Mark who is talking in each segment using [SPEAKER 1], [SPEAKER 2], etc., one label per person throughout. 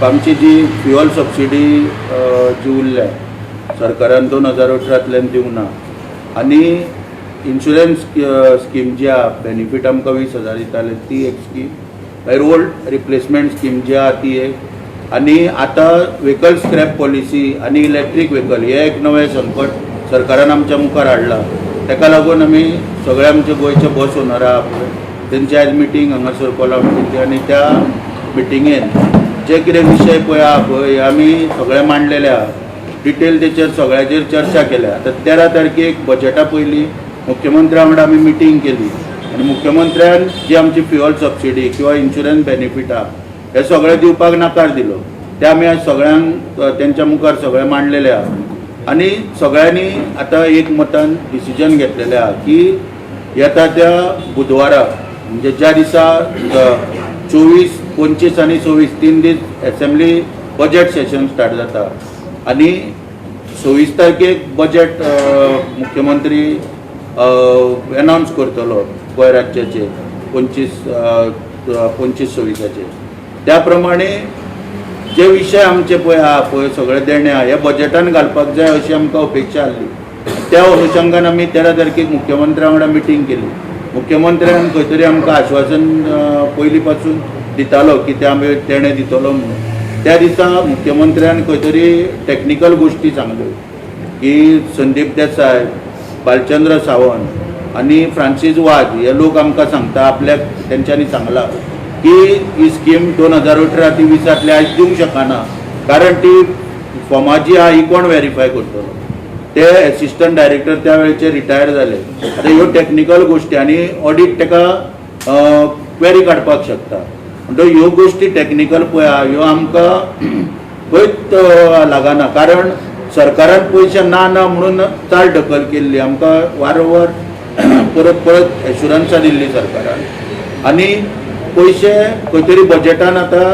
[SPEAKER 1] आमची जी fuel subsidy जी उरल्या सरकारान 2018 दिवंक ना आनी इन्शुरन्स स्कीम जी आहा बेनिफीट आमकां 20,000 दिताले ती एक स्कीम, मागीर ओल्ड रिप्लेसमेंट स्कीम जी आहा ती एक, आनी आतां व्हेकल स्क्रॅप पॉलिसी आनी इलेक्ट्रीक व्हेकल हे एक नवें संकट सरकारान आमच्या मुखार हाडला. ताका लागून आमी सगळे आमचे गोंयचे बस ओनर आहा पळय तेंची आयज मिटींग हांगासर कोल्हापूर केली आनी त्या मिटिंगेन जे कितें विशय पळय आहा पळय आमी सगळे मांडलेले आहा. डिटेल तेचेर सगळ्याचेर चर्चा केल्या. आतां 13 तारखेक बजेटा पयलीं मुख्यमंत्र्या वांगडा आमी मिटींग केली आनी मुख्यमंत्र्यान जी आमची फ्युअल सबसिडी किंवा इन्शुरन्स बेनिफीट आहा हे सगळे दिवपाक नकार दिलो. ते आमी आज सगळ्यांक तेंच्या मुखार सगळे मांडलेले आहा आनी सगळ्यांनी आतां एक मतान डिसिजन घेतलेलें आहा की येता त्या बुधवाराक म्हणजे ज्या दिसा 24, 25 आनी 26 3 दीस एसेंब्ली बजेट सेशन स्टार्ट जाता आनी 26 तारखेक बजेट मुख्यमंत्री अनाउन्स करतलो गोंय राज्याचे 25-26 त्या प्रमाणे जे विशय आमचे पळय आहा पळय सगळे देणे आहा हे बजेटान घालपाक जाय अशी आमकां अपेक्षा आसली. त्या अनुशंगान आमी 13 तारखेक मुख्यमंत्र्या वांगडा मिटींग केली. मुख्यमंत्र्यान खंय तरी आमकां आश्वासन पयलीं पासून दितालो की ते आमी तेणे दितलो म्हणून. त्या दिसा मुख्यमंत्र्यान खंय तरी टॅक्निकल गोश्टी सांगल्यो की संदीप देसाय, बालचंद्र सावंत आनी फ्रांसीस वाज हे लोक आमकां सांगता आपल्याक तेंच्यांनी सांगला की ही स्कीम 2018 ती 20 आयज दिवंक शकना कारण ती फॉर्मां जी आहा ही कोण व्हेरीफाय करतलो. ते एसिस्टंट डायरेक्टर त्या वेळेचे रिटायर जाले. आतां ह्यो टॅक्निकल गोश्टी आनी ऑडिट ताका क्वेरी काडपाक शकता. म्हणटकीर ह्यो गोश्टी टॅक्निकल पळय आहा ह्यो आमकां खंयच लागना कारण सरकारान पयशे ना म्हणून चाल ढकल केल्ली. आमकां वारंवार परत एश्युरन्सां दिल्ली सरकारान आनी पयशे खंय तरी बजेटान आतां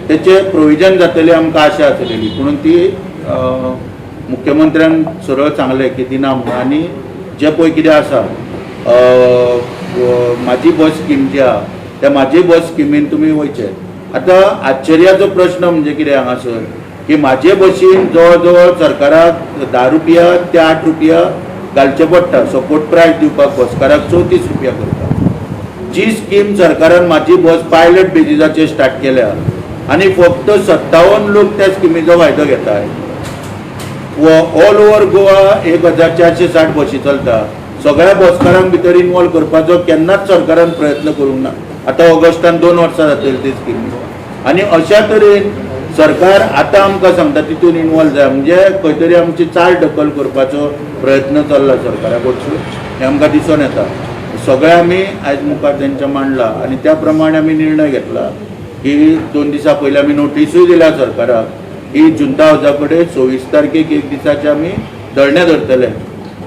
[SPEAKER 1] तेचे प्रोविजन जातले आमकां आशा आसलेली पूण ती मुख्यमंत्र्यान सरळ सांगलें की दिना म्हणून. आनी जे पळय कितें आसा म्हाजी बस स्कीम जी आहा त्या म्हाजी बस स्किमीन तुमी वयचे. आतां आश्चर्याचो प्रश्न म्हणजे कितें हांगासर की म्हाजे बसीन जवळ जवळ सरकाराक 10 रुपया ते 8 रुपया घालचे पडटा. सपोर्ट प्रायस दिवपाक बसकाराक 34 रुपया करता. जी स्कीम सरकारान म्हाजी बस पायलट बेजिसाचेर स्टार्ट केल्या आनी फक्त 57 लोक त्या स्किमीचो फायदो घेताय. ऑल ओव्हर गोवा 1460 बसी चलता. सगळ्या बसकारांक भितर इन्वॉल्व करपाचो केन्नाच सरकारान प्रयत्न करूंक ना. आतां ऑगस्टान 2 वर्सां जातली ती स्कीम आनी अशा तरेन सरकार आतां आमकां सांगता तितून इन्वॉल्व जाय म्हणजे खंय तरी आमची चाल ढकल करपाचो प्रयत्न चल्ला सरकारा कडसून हें आमकां दिसून येता. सगळे आमी आयज मुखार तेंच्या मांडला आनी त्या प्रमाणे आमी निर्णय घेतला की 2 दिसा पयलीं आमी नोटीसूय दिल्या सरकाराक की जुंता हावजा कडेन 26 तारखेक एक दिसाचे आमी धरणे धरतले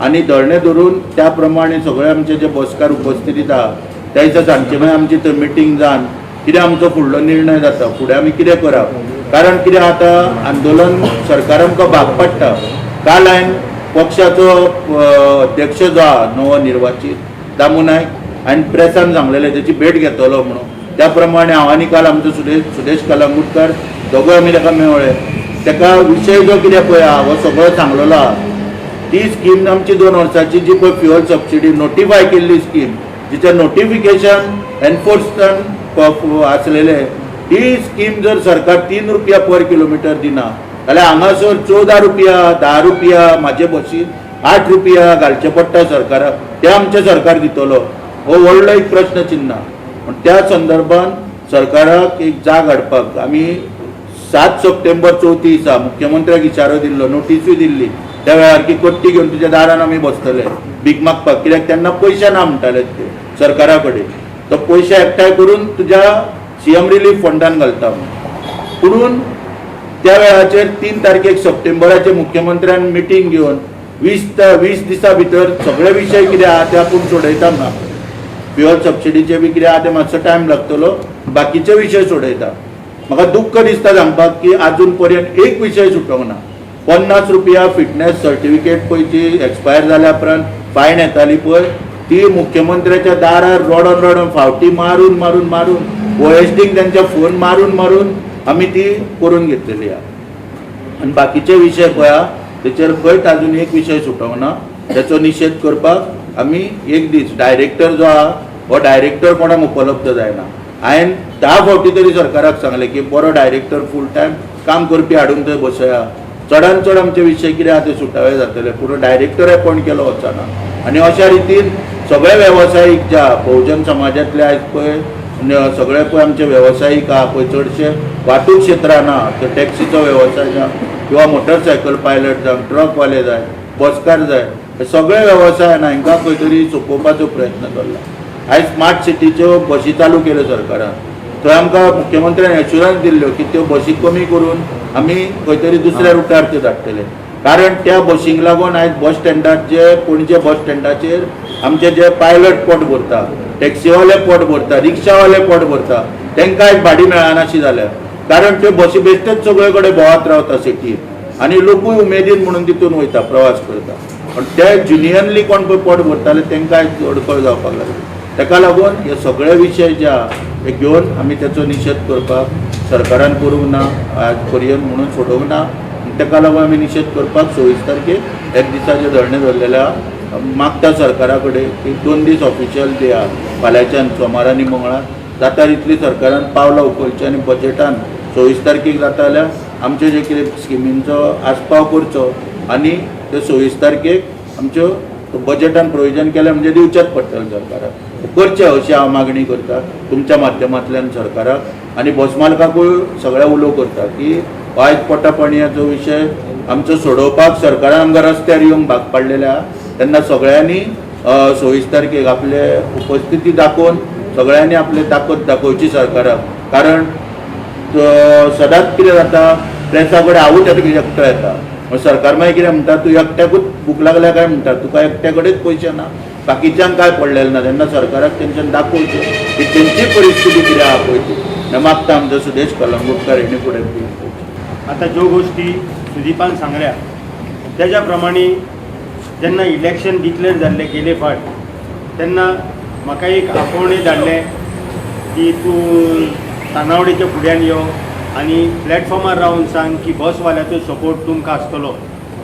[SPEAKER 1] आनी धरणे धरून त्या प्रमाणे सगळे आमचे जे बसकार उपस्थितीत आहा त्या दिसा सांजचे मागीर आमची थंय मिटींग जावन कितें आमचो फुडलो निर्णय जाता फुडें आमी कितें करप. कारण कितें आतां आंदोलन सरकार आमकां भाग पडटा. काल हांवें पक्षाचो अध्यक्ष जो आहा नवनिर्वाचीत दामू नायक हांवें प्रेसान सांगलेलें तेची भेट घेतलो म्हणून. त्या प्रमाणे हांव आनी काल आमचो सुदेश कलंगूटकार दोगूय आमी ताका मेळ्ळे. ताका विशय जो कितें पळय आहा हो सगळो सांगलेलो आहा. ती स्कीम आमची 2 वर्सांची जी पळय फ्युअल सबसिडी नोटिफाय केल्ली स्कीम जिचें नोटिफिकेशन एनफोर्समेंट आसलेलें ही स्कीम जर सरकार 3 रुपया पर किलोमिटर दिना जाल्यार हांगासर 14 रुपया 10 रुपया म्हाजे बसीन 8 रुपया घालचे पडटा सरकाराक. ते आमचे सरकार दितलो हो व्हडलो एक प्रश्न चिन्ह. पूण त्या संदर्भान सरकाराक एक जाग हाडपाक आमी 7 सप्टेंबर 34 दिसा मुख्यमंत्र्याक इशारो दिल्लो नोटीसूय दिल्ली त्या वेळार की कट्टी घेवन तुज्या दारान आमी बसतले भीक मागपाक. कित्याक तेन्ना पयशे ना म्हणटाले ते सरकारा कडेन. तो पयशे एकठांय करून तुज्या CM रिलीफ फंडान घालता म्हणून त्या वेळाचेर 3 तारखेक सप्टेंबराचे मुख्यमंत्र्यान मिटींग घेवन 20 दिसा भितर सगळे विशय कितें आहा ते आपूण सोडयता ना. फ्युअल सबसिडीचे बी कितें आहा ते मातसो टायम लागतलो बाकीचे विशय सोडयता. म्हाका दुख्ख दिसता सांगपाक की आजून पर्यंत एक विशय सुटोंक ना. 50 रुपया फिटनेस सर्टिफिकेट पळय ती एक्सपायर जाल्या उपरांत फायन येताली पळय ती मुख्यमंत्र्याच्या दारार रडोन फावटी मारून OSDीक त्यांच्या फोन मारून आमी ती करून घेतलेली आहा. आनी बाकीचे विशय पळया तेचेर खंयच अजून एक विशय सुटोंक ना. त्याचो निशेध करपाक आमी एक दीस डायरेक्टर जो आहा हो डायरेक्टर कोणाक उपलब्ध जायना. हांवें 10 फावटी तरी सरकाराक सांगलें की बरो डायरेक्टर फूल टायम काम करपी हाडून थंय बसया. चडांत चड आमचे विशय कितें आहा ते सुटावे जातले, पूण डायरेक्टर अपॉयंट केलो वचना. आनी अशा रितीन सगळे वेवसायीक जे आहा बहुजन समाजातले आयज पळय सगळे पळय आमचे वेवसायीक आहा पळय चडशे वाहतूक क्षेत्रान आहा, तो टॅक्सीचो वेवसाय जावं किंवा मोटरसायकल पायलट जावं, ट्रकवाले जाय, बसकार जाय, हे सगळे वेवसायान हांकां खंय तरी सोंपोवपाचो प्रयत्न केला. आयज स्मार्ट सिटीच्यो बसी चालू केल्यो सरकारान. थंय आमकां मुख्यमंत्र्यान एश्युरन्स दिल्ल्यो की त्यो बसी कमी करून आमी खंय तरी दुसऱ्या रुटार त्यो धाडटले. कारण त्या बसींक लागून आयज बस स्टँडाचे पणजे बस स्टँडाचेर आमचे जे पायलट पोट भरता, टॅक्सीवाले पोट भरता, रिक्षावाले पोट भरता, तांकां आयज भाडी मेळनाशी जाल्या. कारण त्यो बसी बेश्टेच सगळे कडेन भोंवत रावता सिटीन आनी लोकूय उमेदीन म्हणून तितून वयता, प्रवास करता. पण ते जुनियनली कोण पळय पोट भरताले तांकां आयज अडखळ जावपाक लागली. ताका लागून हे सगळे विशय जे आहा हे घेवन आमी तेचो निशेध करपाक सरकारान करूंक ना, आज पर्यंत म्हणून सोडोवंक ना. ताका लागून आमी निशेध करपाक 24 तारखेक एक दिसाचें धरणे धरलेलें आहा. मागता सरकारा कडेन की 2 दीस ऑफिशियल डे आहा, फाल्यांच्यान सोमार आनी मंगळार जाता तितली सरकारान पावलां उखलचीं आनी बजेटान 24 तारखेक जाता जाल्यार आमचे जे कितें स्किमींचो आस्पाव करचो आनी ते 24 तारखेक आमच्यो बजेटान प्रोविजन केलें म्हणजे दिवचेच पडटलें सरकाराक. करचें अशी हांव मागणी करता तुमच्या माध्यमांतल्यान सरकाराक. आनी बस मालकाकूय सगळ्या उलो करता की आयज पोटापाणयाचो विशय आमचो सोडोवपाक सरकारान आमकां रस्त्यार येवंक भाग पाडलेले आहा. तेन्ना सगळ्यांनी 24 तारखेक आपले उपस्थिती दाखोवन सगळ्यांनी आपली ताकद दाखोवची सरकाराक. कारण सदांच कितें जाता प्रेसा कडेन हांवूच एकटो येता, सरकार मागीर कितें म्हणटा तूं एकट्याकूच भूक लागल्या काय म्हणटा, तुका एकट्या कडेच पयशे ना, बाकीच्यांक काय पडलेलें ना. तेन्ना सरकाराक तेंच्यान दाखोवचें की तेंची परिस्थिती कितें आहा पळय ती. हें मागता आमचो सुदेश कलंगूटकार हेणी फुडें.
[SPEAKER 2] आता ज्यो गोष्टी सुदीपान सांगल्या त्याच्या प्रमाणे जेन्ना इलेक्शन डिक्लेअर जाल्ले गेले फाट तेन्ना म्हाका एक आपोवणें धाडलें की तूं तानावडेच्या फुड्यान यो आनी प्लॅटफॉर्मार रावन सांग की बसवाल्याचो सपोर्ट तुमकां आसतलो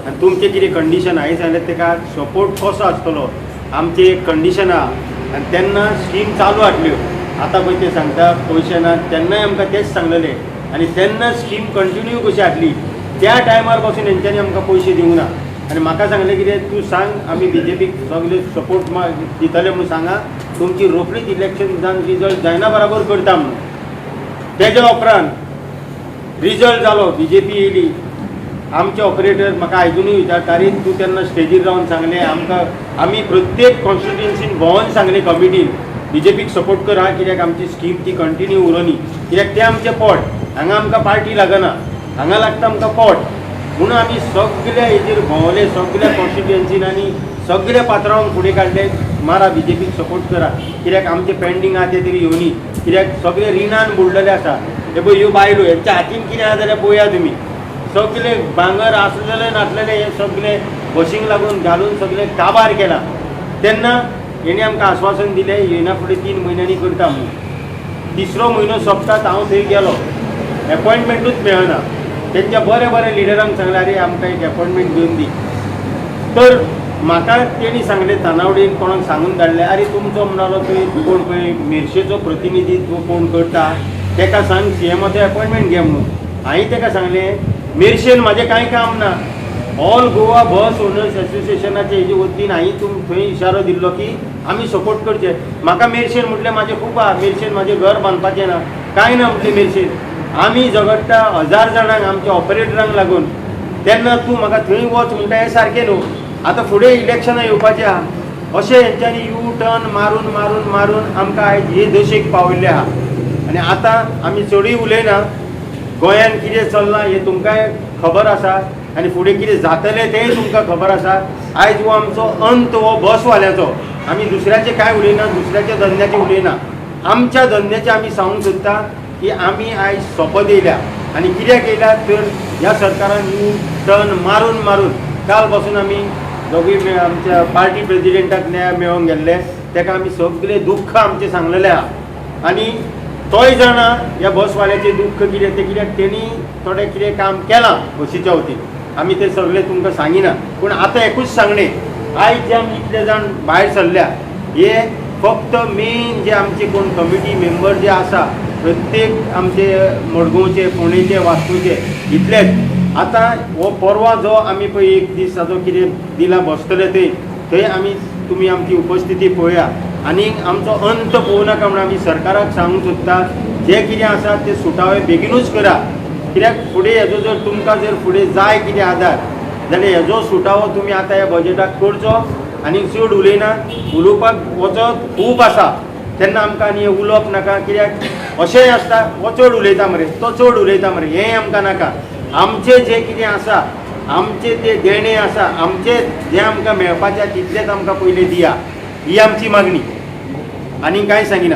[SPEAKER 2] आनी तुमचें कितें कंडिशन हांवें सांगलें तेका सपोर्ट कसो आसतलो, आमची एक कंडिशन आहा. आनी तेन्ना स्कीम चालू हाडल्यो. आतां पळय ते सांगता पयशे ना, तेन्नाय आमकां तेच सांगलेलें आनी तेन्ना स्कीम कंटिन्यू कशी हाडली. त्या टायमार पासून हेंच्यांनी आमकां पयशे दिवंक ना. आनी म्हाका सांगलें कितें तूं सांग आमी BJPक सगळे सपोर्ट दितले म्हणून सांगा, तुमची रोखडीच इलेक्शन जावन रिजल्ट जायना बराबर करता म्हणून. तेज्या उपरांत रिजल्ट जालो, BJP येयली. आमचे ऑपरेटर म्हाका आयजुनूय विचारता रे तूं तेन्ना स्टेजीर रावन सांगलें आमकां, आमी प्रत्येक कॉन्स्टिट्युएन्सीन भोंवन सांगलें कमिटीन BJPक सपोर्ट कर हा, कित्याक आमची स्कीम ती कंटिन्यू उरोनी, कित्याक तें आमचें पोट, हांगा आमकां पार्टी लागना, हांगा लागता आमकां पोट. म्हणून आमी सगळ्या हेजेर भोंवले, सगळ्या कॉन्स्टिट्युएन्सीन आनी सगळ्या पात्रांक फुडें काडले मारा BJPक सपोर्ट करा, कित्याक आमचे पेंडींग आहा ते तरी येवनी, कित्याक सगळे रिणान बुडलेले आसा. हे पळय ह्यो बायलो हेंच्या हातीन कितें आहा जाल्यार पळया तुमी, सगळे भांगर आसलेले नासलेले हे सगळे बशींक लागून घालून सगळे काबार केला. तेन्ना हेणी आमकां आश्वासन दिलें येना फुडें 3 म्हयन्यांनी करता म्हणून. 3रो म्हयनो सोंपतात हांव थंय गेलो, एपॉयंटमेंटूच मेळना. तेंच्या बरे बरे लिडरांक सांगलें आरे आमकां एक एपॉयंटमेंट घेवन दी. तर म्हाका तेणी सांगलें तानावडेन कोणाक सांगून धाडलें आरे तुमचो म्हणलो थंय कोण पळय मेर्शेचो प्रतिनिधित्व कोण करता तेका सांग CMचो एपॉयंटमेंट घे म्हणून. हांवें तेका सांगलें मेर्शेन म्हाजें कांय काम ना, ऑल गोवा बस ओनर्स एसोसिएशनाचे हेजे वतीन हांवें थंय इशारो दिल्लो की आमी सपोर्ट करचे. म्हाका मेर्शेन म्हटलें म्हाजें खूब आहा, मेर्शेन म्हाजें घर बांदपाचें ना, कांय ना म्हटलें मेर्शेन. आमी झगडटा 1000 जाणांक आमच्या ऑपरेटरांक लागून. तेन्ना तूं म्हाका थंय वच म्हणटा हें सारकें न्हू. आतां फुडें इलेक्शनां येवपाचें आहा, अशें हेंच्यांनी यू टर्न मारून मारून मारून आमकां आयज हे दशेक पावयल्ले आहा. आनी आतां आमी चडूय उलयना, गोंयान कितें चल्लां हें तुमकांय खबर आसा आनी फुडें कितें जातलें तेंय तुमकां खबर आसा. आयज हो आमचो अंत हो बसवाल्याचो. आमी दुसऱ्याचें कांय उलयना, दुसऱ्याच्या धंद्याचें उलयना, आमच्या धंद्याचें आमी सांगूंक सोदता की आमी आयज सोंपत येयल्या. आनी कित्याक येयल्या तर ह्या सरकारान यू टर्न मारून मारून काल पासून आमी दोगूय आमच्या पार्टी प्रेजिडेंटाक मेळोंक गेल्ले, ताका आमी सगळे दुख्ख आमचें सांगलेलें आहा. आनी तोय जाणा ह्या बसवाल्याचें दुख्ख कितें तें कित्याक तेणी थोडें कितें काम केलां बसीच्या वतीन आमी तें सगळें तुमकां सांगिना पूण आतां एकूच सांगणें आयज जे आमी इतले जाण भायर सरल्या हे फक्त मेन जे आमचे कोण कमिटी मेंबर जे आसा प्रत्येक आमचे मडगांवचे फोंडेचे वास्कोचे इतलेच आतां हो परवा जो आमी पळय एक दीस ताजो कितें दिला बसतले थंय आमी तुमी आमची उपस्थिती पळया आनी आमचो अंत पळोवं नाका म्हणून आमी सरकाराक सांगूंक सोदता जे कितें आसा ते सुटावे बेगीनूच करा कित्याक फुडें हेजो जर तुमकां जर फुडें जाय कितें आदार जाल्यार हेजो सुटावो तुमी आतां ह्या बजेटाक करचो आनी चड उलयना उलोवपाक वचत खूब आसा तेन्ना आमकां आनी उलोवप नाका कित्याक अशेंय आसता हो चड उलयता मरे तो चड उलयता मरे हें आमकां नाका आमचें जें कितें आसा आमचे ते देणे आसा आमचे जें आमकां मेळपाचें तितलेंच आमकां पयलीं दिया ही आमची मागणी आनी कांय सांगिना